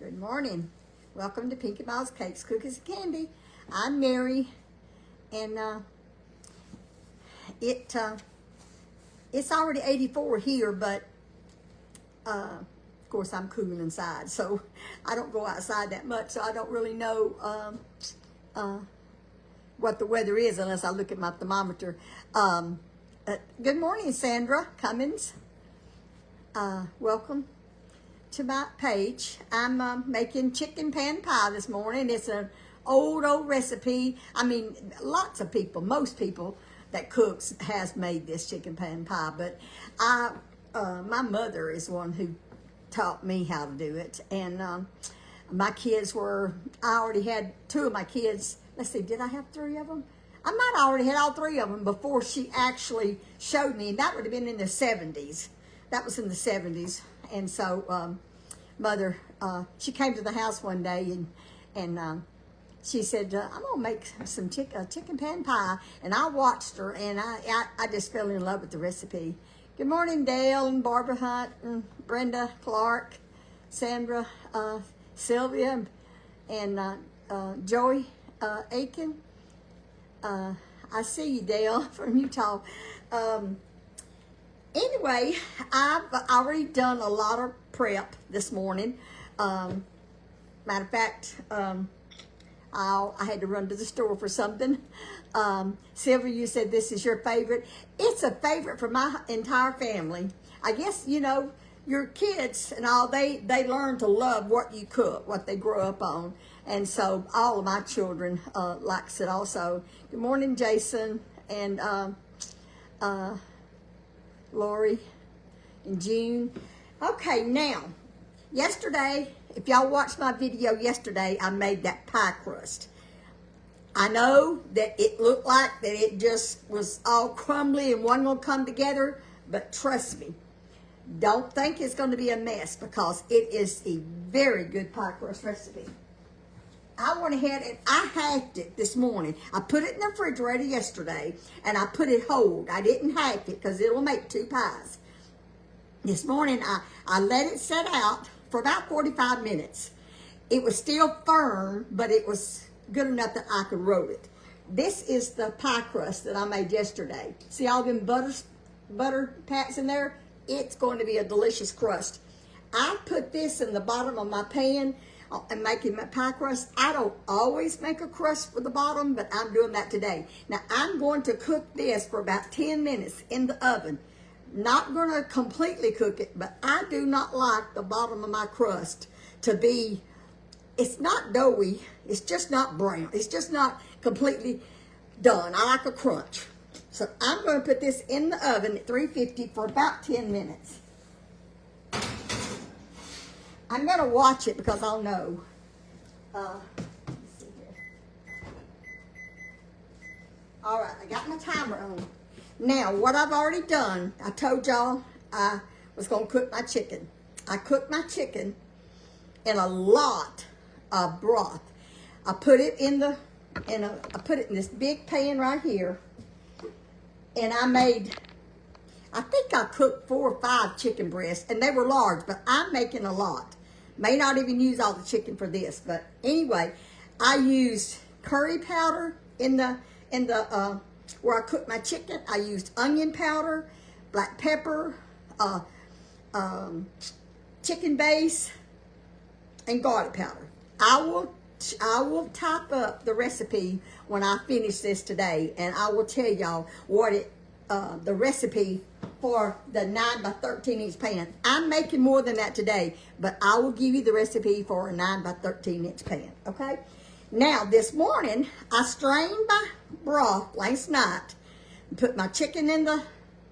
Good morning. Welcome to Pinkie Miles Cakes, Cookies, and Candy. I'm Mary, and it's already 84 here, but of course I'm cool inside, so I don't go outside that much, so I don't really know what the weather is unless I look at my thermometer. Good morning, Sandra Cummins. Welcome to my page. I'm making chicken pan pie this morning. It's an old recipe. I mean, lots of people, most people that cooks has made this chicken pan pie, but my mother is one who taught me how to do it. And my kids I already had two of my kids. Let's see, did I have three of them? I might have already had all three of them before she actually showed me. That would have been in the 70s. That was in the 70s. And so mother, she came to the house one day and she said, I'm going to make some chicken pan pie. And I watched her, and I just fell in love with the recipe. Good morning, Dale and Barbara Hunt and Brenda Clark, Sandra, Sylvia, and Joey Aiken. I see you, Dale, from Utah. Anyway, I've already done a lot of prep this morning. Matter of fact, I had to run to the store for something. Sylvia, you said this is your favorite. It's a favorite for my entire family. I guess, you know, your kids and all, they learn to love what you cook, what they grow up on. And so all of my children likes it also. Good morning, Jason and Lori and June. Okay, now, yesterday, if y'all watched my video yesterday, I made that pie crust. I know that it looked like that it just was all crumbly and wasn't going to come together, but trust me, don't think it's going to be a mess because it is a very good pie crust recipe. I went ahead and I hacked it this morning. I put it in the refrigerator yesterday and I put it whole. I didn't hack it because it'll make two pies. This morning I let it set out for about 45 minutes. It was still firm, but it was good enough that I could roll it. This is the pie crust that I made yesterday. See all them butter pats in there? It's going to be a delicious crust. I put this in the bottom of my pan and making my pie crust. I don't always make a crust for the bottom, but I'm doing that today. Now, I'm going to cook this for about 10 minutes in the oven. Not going to completely cook it, but I do not like the bottom of my crust to be, it's not doughy, it's just not brown. It's just not completely done. I like a crunch. So I'm going to put this in the oven at 350 for about 10 minutes. I'm going to watch it because I'll know. Let's see here. All right, I got my timer on. Now, what I've already done, I told y'all I was going to cook my chicken. I cooked my chicken in a lot of broth. I put it I put it in this big pan right here. And I think I cooked 4 or 5 chicken breasts, and they were large, but I'm making a lot. May not even use all the chicken for this, but anyway, I used curry powder in the where I cooked my chicken. I used onion powder, black pepper, chicken base, and garlic powder. I will type up the recipe when I finish this today, and I will tell y'all what the recipe for the 9 by 13 inch pan. I'm making more than that today, but I will give you the recipe for a 9 by 13 inch pan, okay? Now, this morning, I strained my broth last night and put my chicken in the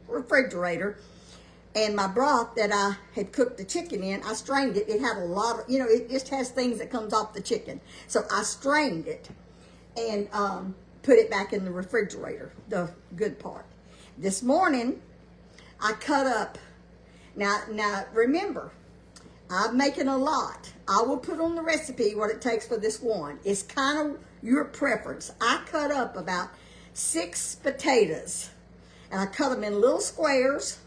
refrigerator, and my broth that I had cooked the chicken in, I strained it. It had a lot of, you know, it just has things that comes off the chicken. So I strained it and put it back in the refrigerator, the good part. This morning, I cut up. Now remember, I'm making a lot. I will put on the recipe what it takes for this one. It's kind of your preference. I cut up about 6 potatoes, and I cut them in little squares,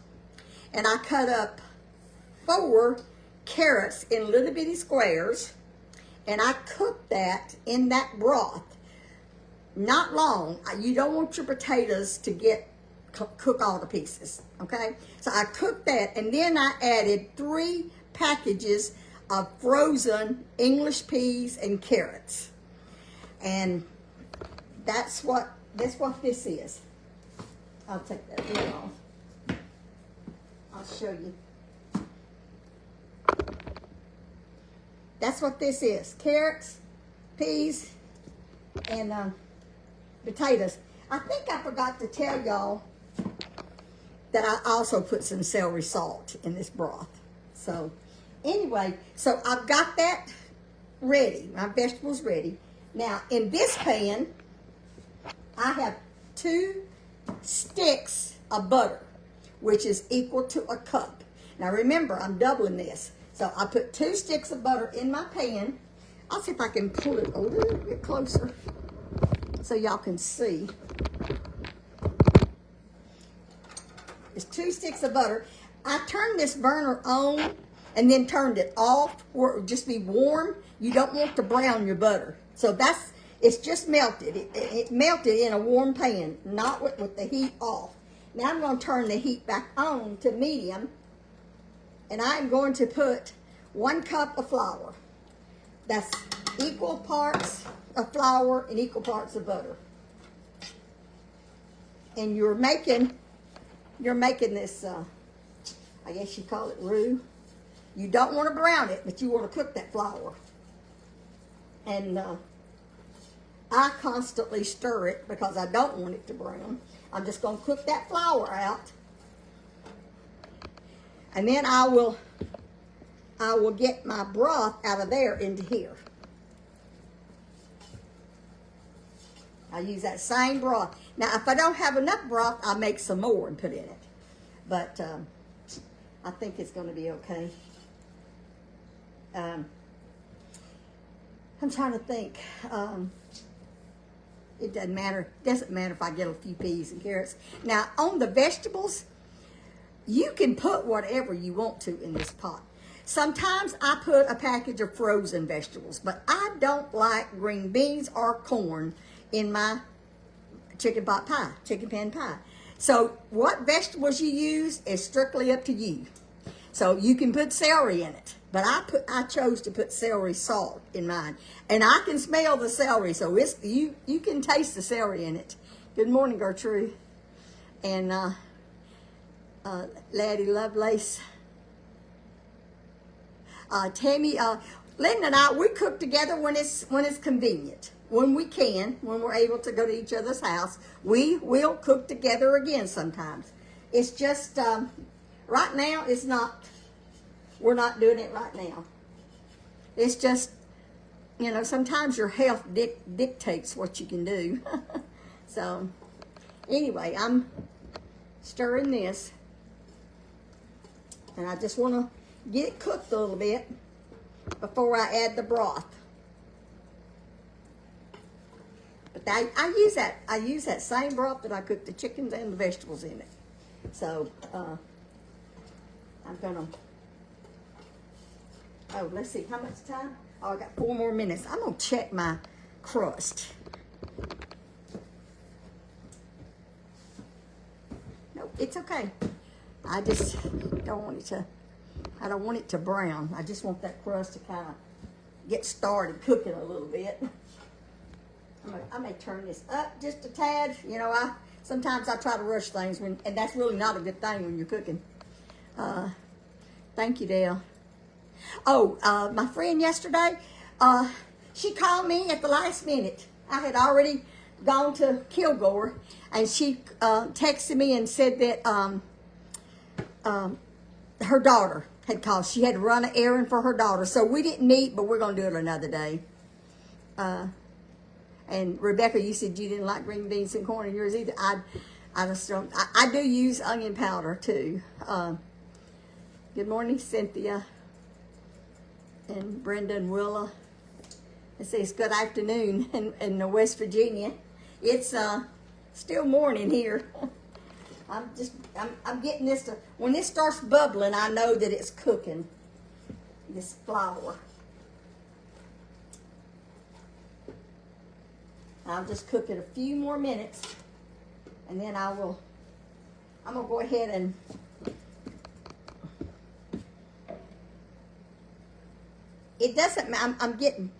and I cut up 4 carrots in little bitty squares, and I cooked that in that broth. Not long. You don't want your potatoes to cook all the pieces, okay? So I cooked that, and then I added 3 packages of frozen English peas and carrots. And that's what this is. I'll take that lid off. I'll show you. That's what this is. Carrots, peas, and potatoes. I think I forgot to tell y'all that I also put some celery salt in this broth. So anyway, so I've got that ready. My vegetables ready. Now in this pan, I have 2 sticks of butter, which is equal to a cup. Now remember, I'm doubling this. So I put 2 sticks of butter in my pan. I'll see if I can pull it a little bit closer so y'all can see. It's 2 sticks of butter. I turned this burner on and then turned it off where it would just be warm. You don't want to brown your butter. So it's just melted. It melted in a warm pan, not with the heat off. Now I'm going to turn the heat back on to medium, and I'm going to put 1 cup of flour. That's equal parts of flour and equal parts of butter. And you're making this, I guess you call it roux. You don't want to brown it, but you want to cook that flour. And I constantly stir it because I don't want it to brown. I'm just going to cook that flour out. And then I will get my broth out of there into here. I use that same broth. Now, if I don't have enough broth, I'll make some more and put in it. But I think it's going to be okay. I'm trying to think. It doesn't matter. It doesn't matter if I get a few peas and carrots. Now, on the vegetables, you can put whatever you want to in this pot. Sometimes I put a package of frozen vegetables, but I don't like green beans or corn in my chicken pan pie. So what vegetables you use is strictly up to you. So you can put celery in it, but I chose to put celery salt in mine, and I can smell the celery, so you can taste the celery in it. Good morning, Gertrude, and Laddie Lovelace, Tammy, Linda and I, we cook together when it's convenient. When we can, when we're able to go to each other's house, we will cook together again sometimes. It's just, right now, we're not doing it right now. It's just, sometimes your health dictates what you can do. So, anyway, I'm stirring this. And I just want to get it cooked a little bit before I add the broth. But I use that same broth that I cooked the chickens and the vegetables in it. So I'm gonna. Oh, let's see how much time. Oh, I got 4 more minutes. I'm gonna check my crust. No, it's okay. I just don't want it to. I don't want it to brown. I just want that crust to kind of get started cooking a little bit. I may turn this up just a tad. Sometimes I try to rush things, and that's really not a good thing when you're cooking. Thank you, Dale. Oh, my friend yesterday, she called me at the last minute. I had already gone to Kilgore, and she texted me and said that her daughter had called. She had to run an errand for her daughter, so we didn't meet, but we're going to do it another day. And Rebecca, you said you didn't like green beans and corn in yours either. I just don't. I do use onion powder too. Good morning, Cynthia and Brenda and Willa. It says good afternoon in West Virginia. It's still morning here. I'm getting this to, when this starts bubbling, I know that it's cooking. this flour. I'll just cook it a few more minutes, and then I'm gonna go ahead and it doesn't matter. I'm getting,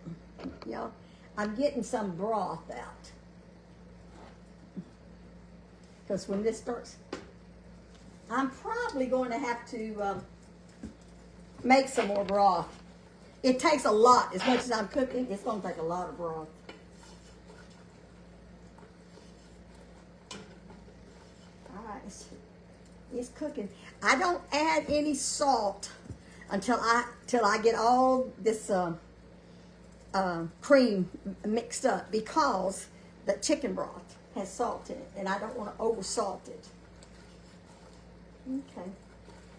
I'm getting some broth out, because when this starts, I'm probably going to have to make some more broth. It takes a lot. As much as I'm cooking, it's going to take a lot of broth. All right, it's cooking. I don't add any salt until I get all this cream mixed up, because the chicken broth has salt in it, and I don't want to over salt it. Okay,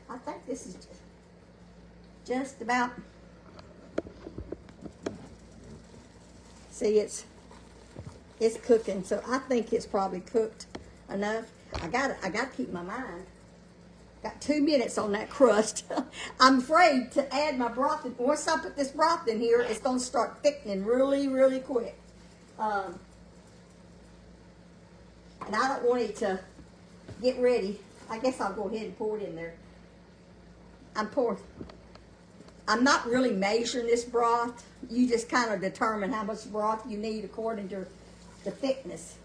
I think this is just about. See, it's cooking, so I think it's probably cooked enough. I gotta keep my mind. Got 2 minutes on that crust. I'm afraid to add my broth. Once I put this broth in here, it's gonna start thickening really, really quick. And I don't want it to get ready. I guess I'll go ahead and pour it in there. I'm not really measuring this broth. You just kind of determine how much broth you need according to the thickness.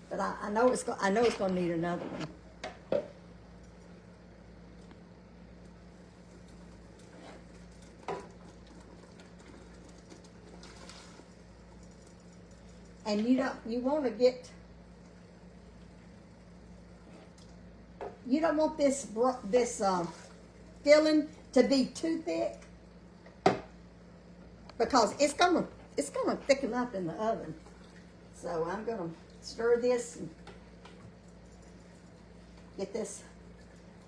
But I know it's going to need another one. And you want to get. You don't want this filling to be too thick, because it's gonna thicken up in the oven. So I'm gonna stir this and get this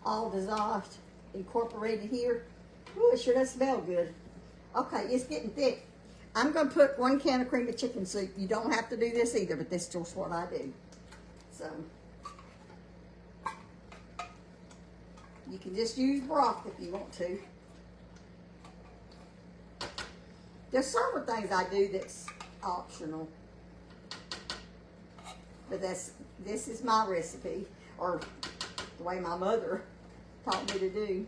all dissolved, incorporated here. Ooh, it sure does smell good. Okay, it's getting thick. I'm gonna put 1 can of cream of chicken soup. You don't have to do this either, but this is just what I do. So you can just use broth if you want to. There's several things I do that's optional, but this is my recipe, or the way my mother taught me to do.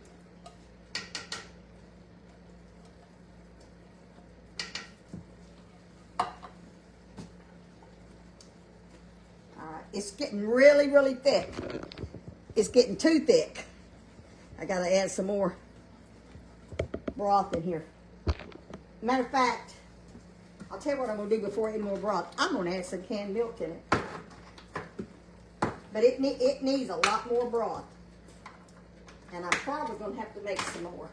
All right, it's getting really, really thick. It's getting too thick. I gotta add some more broth in here. Matter of fact, I'll tell you what I'm gonna do before I add more broth. I'm gonna add some canned milk in it. But it needs a lot more broth. And I'm probably gonna have to make some more.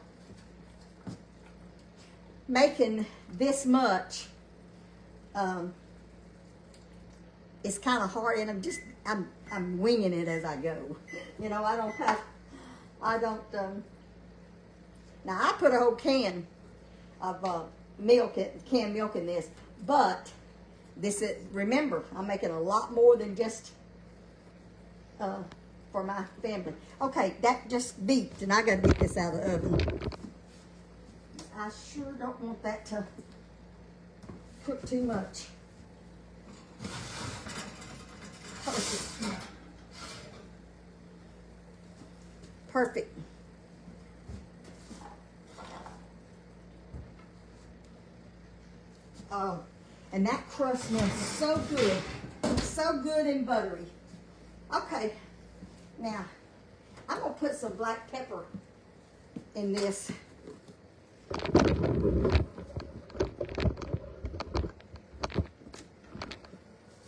Making this much is kind of hard, and I'm winging it as I go. You know, I don't, now I put a whole can of canned milk in this, but this is, remember, I'm making a lot more than just for my family. Okay, that just beeped, and I gotta get this out of the oven. I sure don't want that to cook too much. Perfect. Perfect. Oh, and that crust smells so good and buttery. Okay, now I'm gonna put some black pepper in this.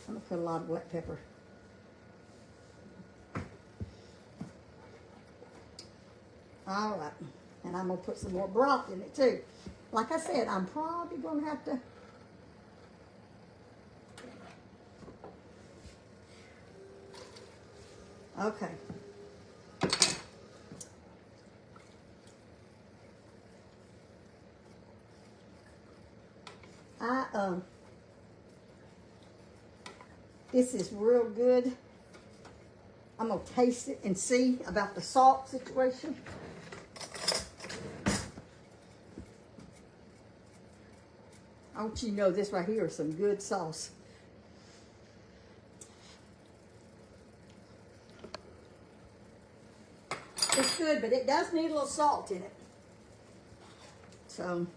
I'm gonna put a lot of black pepper. All right, and I'm gonna put some more broth in it too. Like I said, I'm probably gonna have to. Okay. This is real good. I'm gonna taste it and see about the salt situation. I want you to know this right here is some good sauce. It's good, but it does need a little salt in it. So,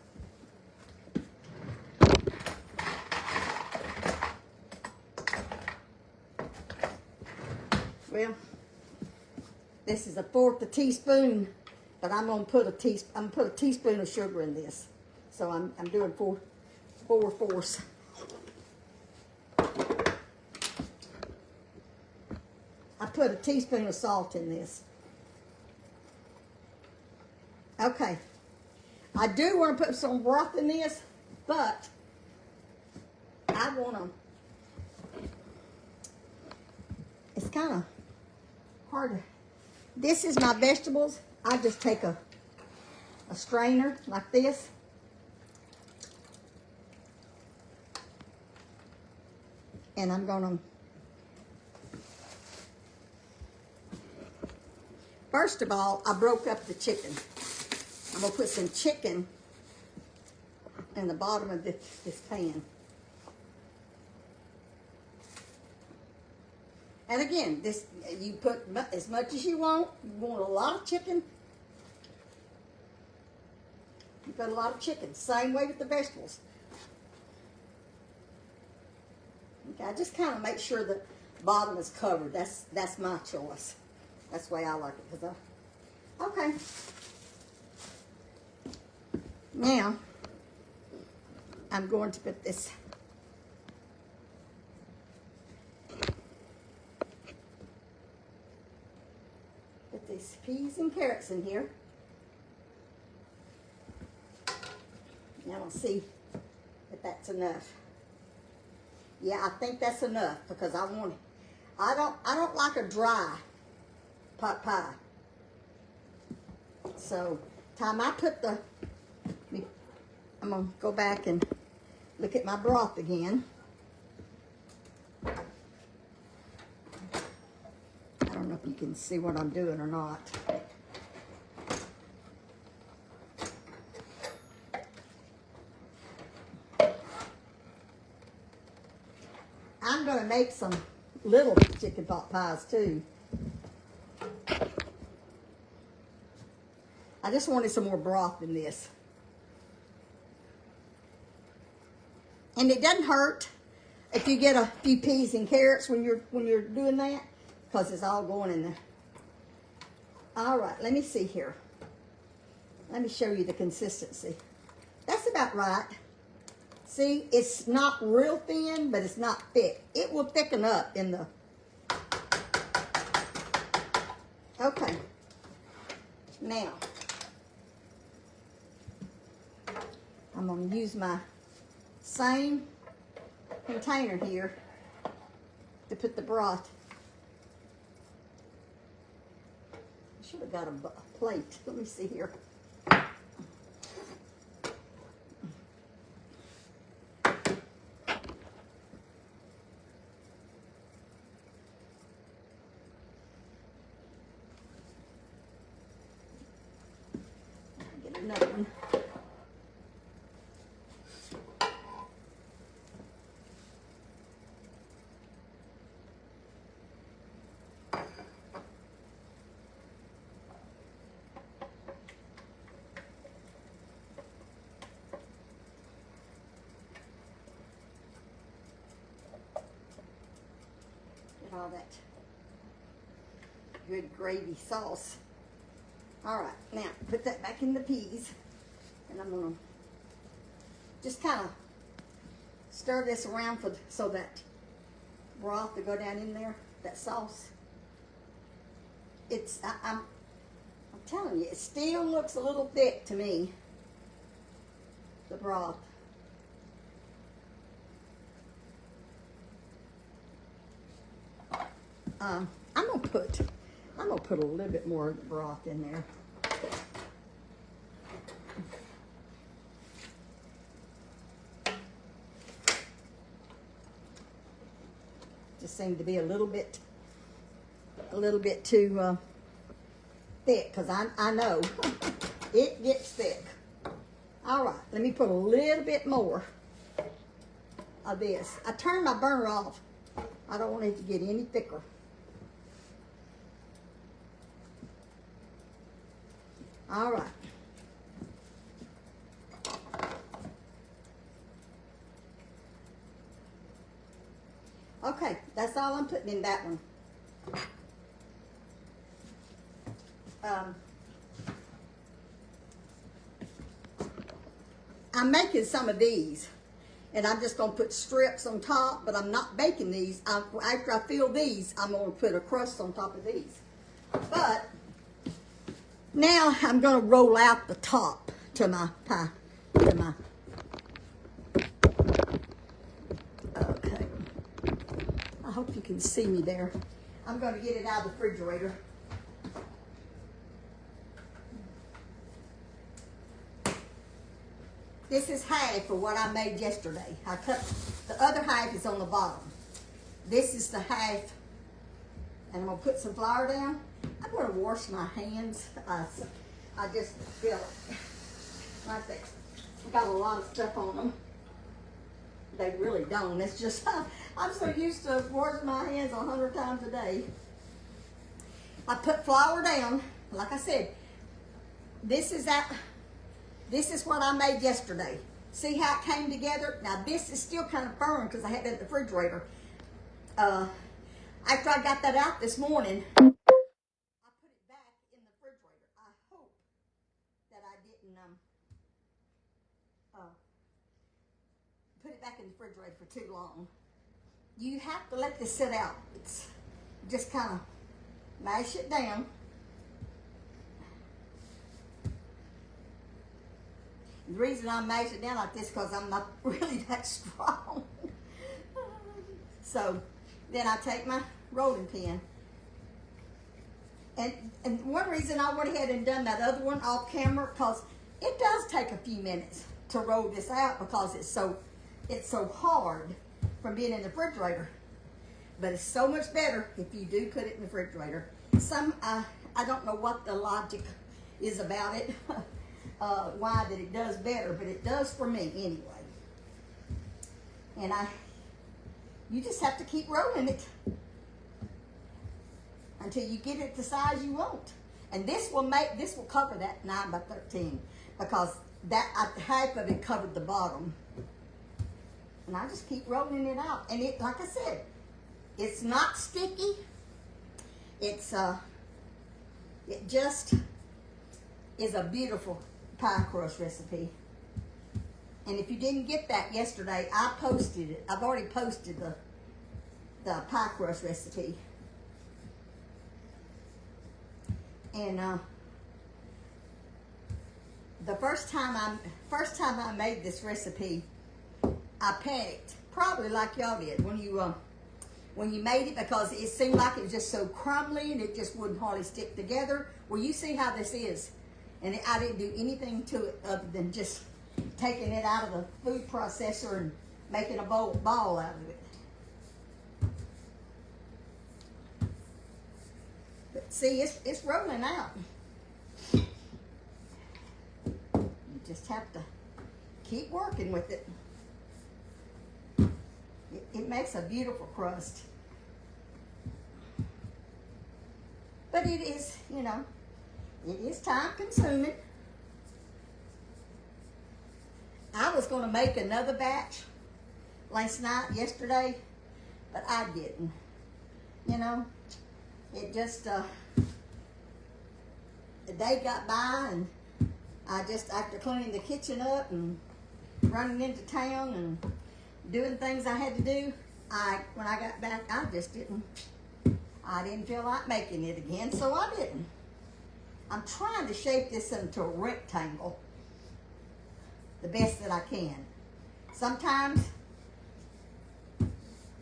well, this is a fourth a teaspoon, but I'm gonna put a teaspoon of sugar in this. So I'm doing four fourths. I put a teaspoon of salt in this. Okay. I do want to put some broth in this, but I want to, it's kind of hard to, this is my vegetables. I just take a strainer like this. And I'm going to, first of all, I broke up the chicken. I'm going to put some chicken in the bottom of this pan. And again, this you put as much as you want. You want a lot of chicken, you put a lot of chicken. Same way with the vegetables. Okay, I just kind of make sure the bottom is covered. That's my choice. That's the way I like it. Okay. Now, I'm going to put this these peas and carrots in here. Now we'll see if that's enough. Yeah, I think that's enough because I want it. I don't like a dry pot pie. So, time I put the, I'm gonna go back and look at my broth again. I don't know if you can see what I'm doing or not. I'm gonna make some little chicken pot pies too. I just wanted some more broth in this. And it doesn't hurt if you get a few peas and carrots when you're doing that, because it's all going in there. All right, let me see here. Let me show you the consistency. That's about right. See, it's not real thin, but it's not thick. It will thicken up in the... Okay. Now, I'm going to use my same container here to put the broth. I should have got a plate. Let me see here. Get another one. All that good gravy sauce. All right, now put that back in the peas, and I'm gonna just kind of stir this around so that broth to go down in there, that sauce. It's I'm telling you, it still looks a little thick to me, the broth. I'm gonna put a little bit more broth in there. Just seemed to be a little bit too thick, because I know it gets thick. All right, let me put a little bit more of this. I turned my burner off. I don't want it to get any thicker. All right. Okay, that's all I'm putting in that one. I'm making some of these, and I'm just going to put strips on top, but I'm not baking these. After I fill these, I'm going to put a crust on top of these. But now I'm going to roll out the top to my pie, okay. I hope you can see me there. I'm going to get it out of the refrigerator. This is half of what I made yesterday. I cut, the other half is on the bottom. This is the half, and I'm gonna put some flour down. I'm gonna wash my hands. I just feel it right there. I've got a lot of stuff on them. They really don't. It's just, I'm so used to washing my hands 100 times a day. I put flour down. Like I said, this is what I made yesterday. See how it came together? Now this is still kind of firm because I had it in the refrigerator. After I got that out this morning, I put it back in the refrigerator. I hope that I didn't put it back in the refrigerator for too long. You have to let this sit out. It's just kind of mash it down. The reason I mash it down like this because I'm not really that strong. So then I take my rolling pin. And one reason I went ahead and done that other one off camera, because it does take a few minutes to roll this out because it's so hard from being in the refrigerator. But it's so much better if you do put it in the refrigerator. I don't know what the logic is about it. Why that it does better, but it does for me anyway. And you just have to keep rolling it until you get it the size you want. And this will cover that 9 by 13 because half of it covered the bottom. And I just keep rolling it out. And it, like I said, it's not sticky. It just is a beautiful pie crust recipe. And if you didn't get that yesterday, I posted it. I've already posted the pie crust recipe. And the first time I made this recipe, I panicked, probably like y'all did when you made it, because it seemed like it was just so crumbly and it just wouldn't hardly stick together. Well, you see how this is. And I didn't do anything to it other than just taking it out of the food processor and making a ball out of it. But see, it's rolling out. You just have to keep working with it. It makes a beautiful crust. But it is, it is time consuming. I was going to make another batch yesterday, but I didn't. It just, the day got by and I just, after cleaning the kitchen up and running into town and doing things I had to do, when I got back, I didn't feel like making it again, so I didn't. I'm trying to shape this into a rectangle the best that I can. Sometimes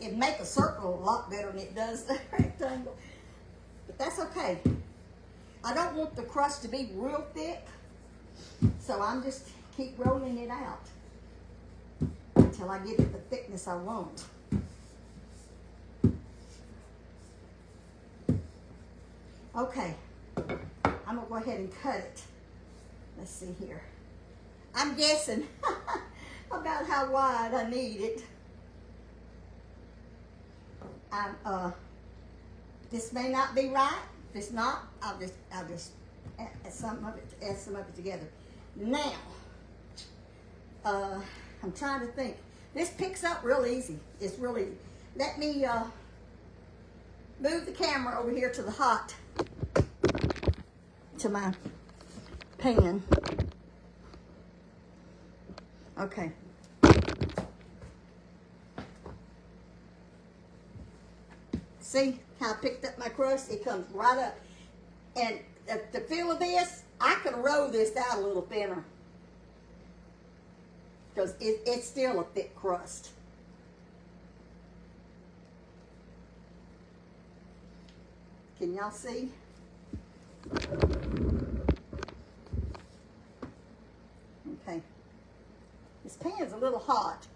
it'd make a circle a lot better than it does the rectangle, but that's okay. I don't want the crust to be real thick, so I'm just keep rolling it out until I get it the thickness I want. Okay, I'm gonna go ahead and cut it. Let's see here. I'm guessing about how wide I need it. This may not be right. If it's not, I'll just add some of it together. Now, I'm trying to think. This picks up real easy. It's really, let me move the camera over here to the hot, to my pan. Okay. See how I picked up my crust? It comes right up. And the feel of this, I can roll this out a little thinner, because it's still a thick crust. Can y'all see? Okay. This pan's a little hot.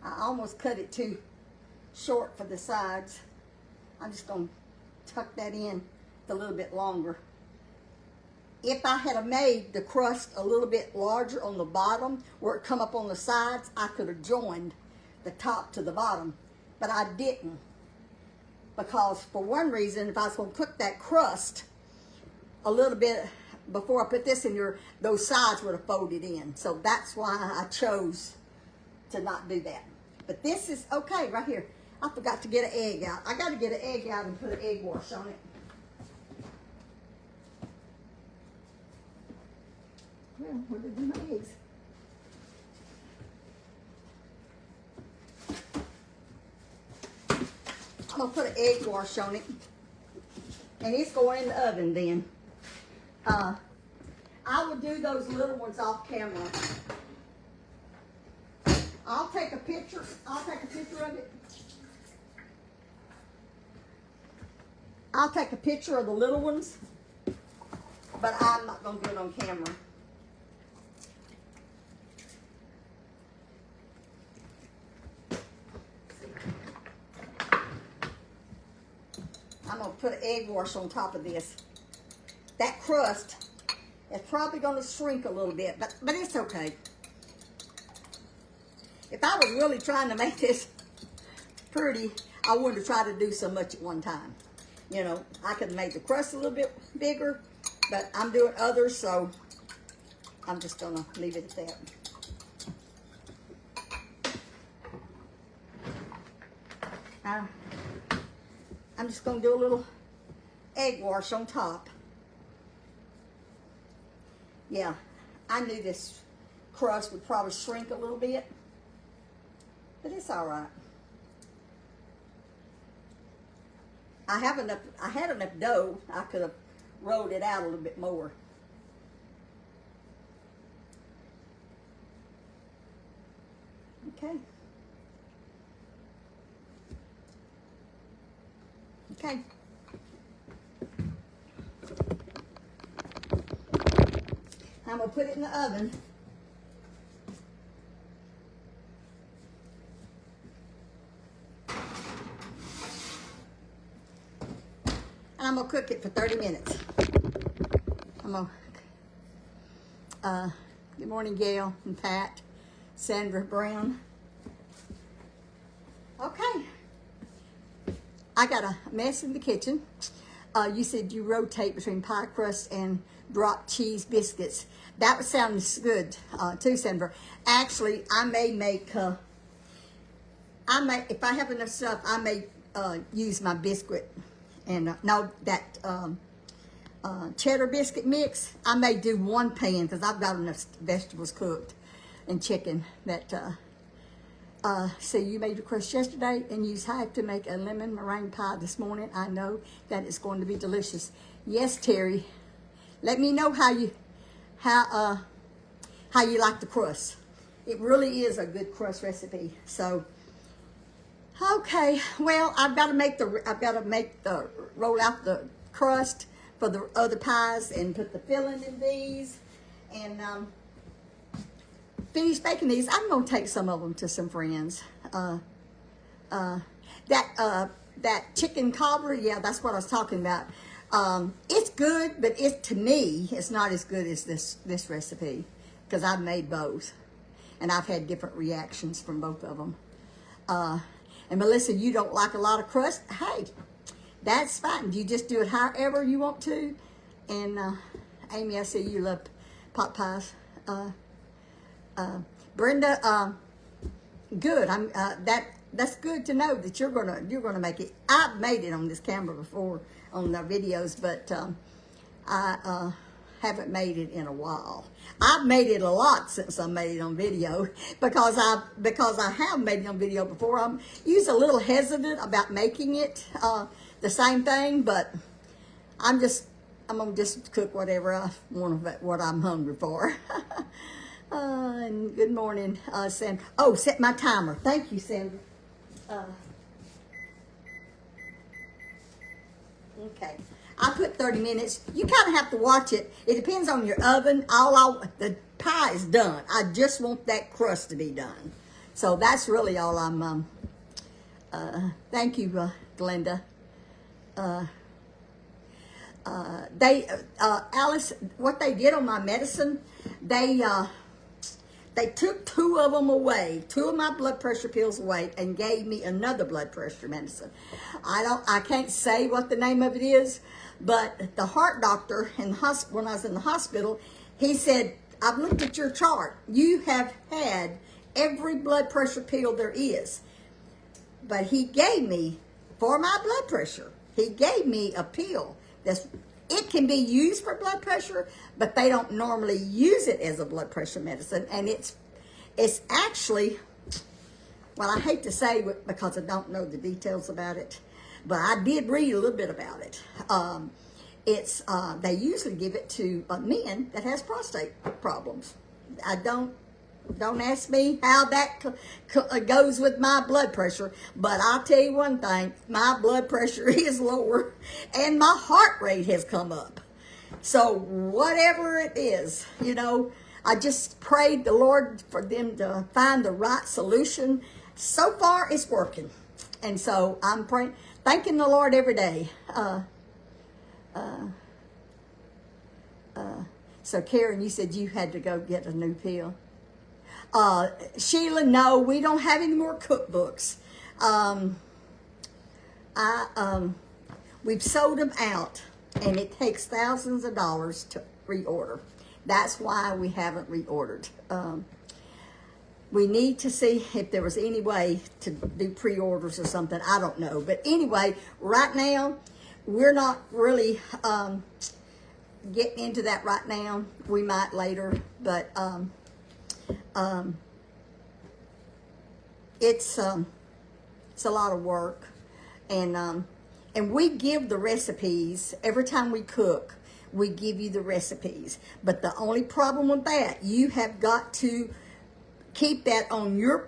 I almost cut it too short for the sides. I'm just going to tuck that in a little bit longer. If I had made the crust a little bit larger on the bottom where it come up on the sides, I could have joined the top to the bottom, but I didn't, because for one reason, if I was going to cook that crust a little bit before I put this in here, those sides would have folded in. So that's why I chose to not do that. But this is okay right here. I forgot to get an egg out. I got to get an egg out and put an egg wash on it. Well, where did my eggs? I'm going to put an egg wash on it. And it's going in the oven then. I will do those little ones off camera. I'll take a picture of it. I'll take a picture of the little ones, but I'm not going to do it on camera. I'm going to put an egg wash on top of this. That crust is probably going to shrink a little bit, but it's okay. If I was really trying to make this pretty, I wouldn't have tried to do so much at one time. You know, I could have made the crust a little bit bigger, but I'm doing others, so I'm just going to leave it at that. I'm just going to do a little egg wash on top. Yeah, I knew this crust would probably shrink a little bit, but it's all right. I had enough dough. I could have rolled it out a little bit more. Okay. Okay. I'm going to put it in the oven. And I'm going to cook it for 30 minutes. Good morning, Gail and Pat, Sandra Brown. Okay. I got a mess in the kitchen. You said you rotate between pie crust and dropped cheese biscuits. That sounds good too, Sandra. Actually, I may make, if I have enough stuff, I may use my biscuit and that cheddar biscuit mix. I may do one pan because I've got enough vegetables cooked and chicken that. So you made your crust yesterday and used half to make a lemon meringue pie this morning. I know that it's going to be delicious. Yes, Terry. Let me know how you like the crust. It really is a good crust recipe. So, okay. Well, I've got to roll out the crust for the other pies and put the filling in these and finish baking these. I'm going to take some of them to some friends. That chicken cobbler, yeah, that's what I was talking about. It's good, but to me, it's not as good as this recipe because I've made both, and I've had different reactions from both of them. And Melissa, you don't like a lot of crust? Hey, that's fine. You just do it however you want to. And Amy, I see you love pot pies. Brenda, good. That's good to know that you're gonna make it. I've made it on this camera before on the videos, but I haven't made it in a while. I've made it a lot since I made it on video because I have made it on video before. I'm usually a little hesitant about making it the same thing, but I'm gonna just cook whatever I want, what I'm hungry for. And good morning, Sandra. Oh, set my timer. Thank you, Sandra. Okay. I put 30 minutes. You kind of have to watch it. It depends on your oven. The pie is done. I just want that crust to be done. So that's really all I'm, thank you, Glenda. Alice, what they did on my medicine, they took 2 of them away, 2 of my blood pressure pills away, and gave me another blood pressure medicine. I can't say what the name of it is, but the heart doctor in the when I was in the hospital, he said, I've looked at your chart. You have had every blood pressure pill there is. But he gave me, for my blood pressure, he gave me a pill it can be used for blood pressure, but they don't normally use it as a blood pressure medicine. And it's actually, well, I hate to say it because I don't know the details about it, but I did read a little bit about it. They usually give it to men that has prostate problems. Don't ask me how that goes with my blood pressure, but I'll tell you one thing, my blood pressure is lower and my heart rate has come up. So whatever it is, I just prayed the Lord for them to find the right solution. So far it's working. And so I'm praying, thanking the Lord every day. So Karen, you said you had to go get a new pill. Sheila, no, we don't have any more cookbooks. We've sold them out, and it takes thousands of dollars to reorder. That's why we haven't reordered. We need to see if there was any way to do pre-orders or something. I don't know. But anyway, right now, we're not really getting into that right now. We might later, but it's a lot of work, and we give the recipes every time we cook. We give you the recipes, but the only problem with that, you have got to keep that on your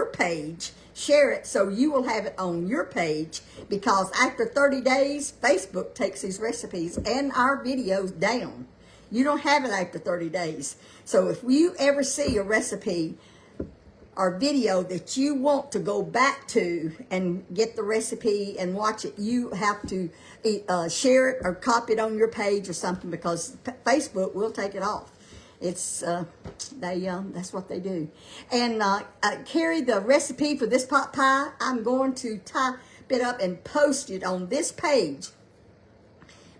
page. Share it so you will have it on your page, because after 30 days, Facebook takes these recipes and our videos down. You don't have it after 30 days. So if you ever see a recipe or video that you want to go back to and get the recipe and watch it, you have to share it or copy it on your page or something, because Facebook will take it off. It's that's what they do. And Carrie, the recipe for this pot pie, I'm going to type it up and post it on this page.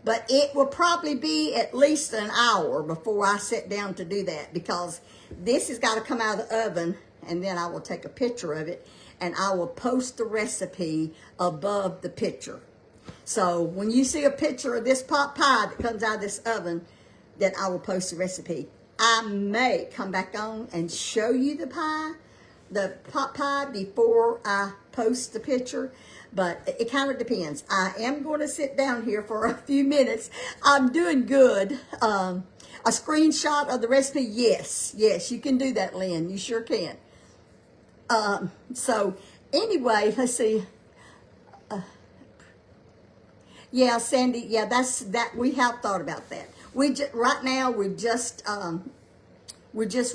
But it will probably be at least an hour before I sit down to do that, because this has got to come out of the oven, and then I will take a picture of it and I will post the recipe above the picture. So when you see a picture of this pot pie that comes out of this oven, then I will post the recipe. I may come back on and show you the pot pie before I post the picture, but it kind of depends. I am going to sit down here for a few minutes. I'm doing good. A screenshot of the recipe, yes, you can do that, Lynn. You sure can. So anyway, let's see. Yeah, Sandy, yeah, that we have thought about that. Right now we're just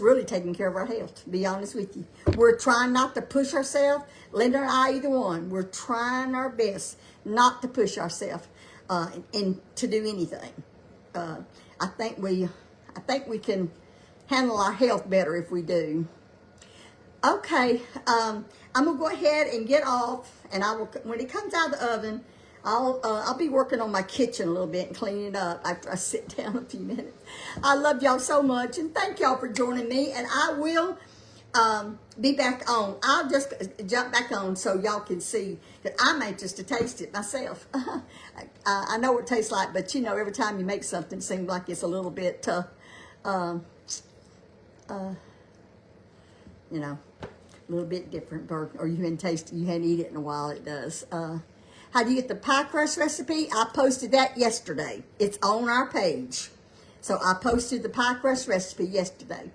really taking care of our health, to be honest with you. We're trying not to push ourselves. Linda and I, either one, we're trying our best not to push ourselves and to do anything. I think we can handle our health better if we do. Okay, I'm gonna go ahead and get off, and I will, when it comes out of the oven, I'll be working on my kitchen a little bit and cleaning it up after I sit down a few minutes. I love y'all so much, and thank y'all for joining me, and I will be back on. I'll just jump back on so y'all can see that I'm anxious to taste it myself. I know what it tastes like, but you know, every time you make something, it seems like it's a little bit, you know, a little bit different, or you hadn't tasted, you hadn't eaten it in a while. It does. How do you get the pie crust recipe? I posted that yesterday. It's on our page. So I posted the pie crust recipe yesterday.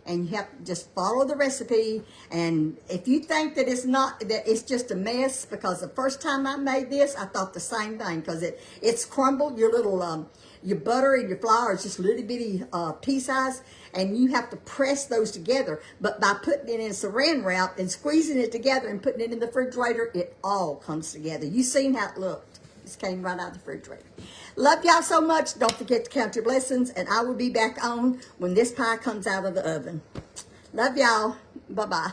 And you have to just follow the recipe. And if you think that it's not, that it's just a mess, because the first time I made this, I thought the same thing, because it's crumbled. Your little, your butter and your flour is just little bitty pea size, and you have to press those together. But by putting it in saran wrap and squeezing it together and putting it in the refrigerator, it all comes together. You seen how it looked. This came right out of the refrigerator. Love y'all so much. Don't forget to count your blessings, and I will be back on when this pie comes out of the oven. Love y'all. Bye-bye.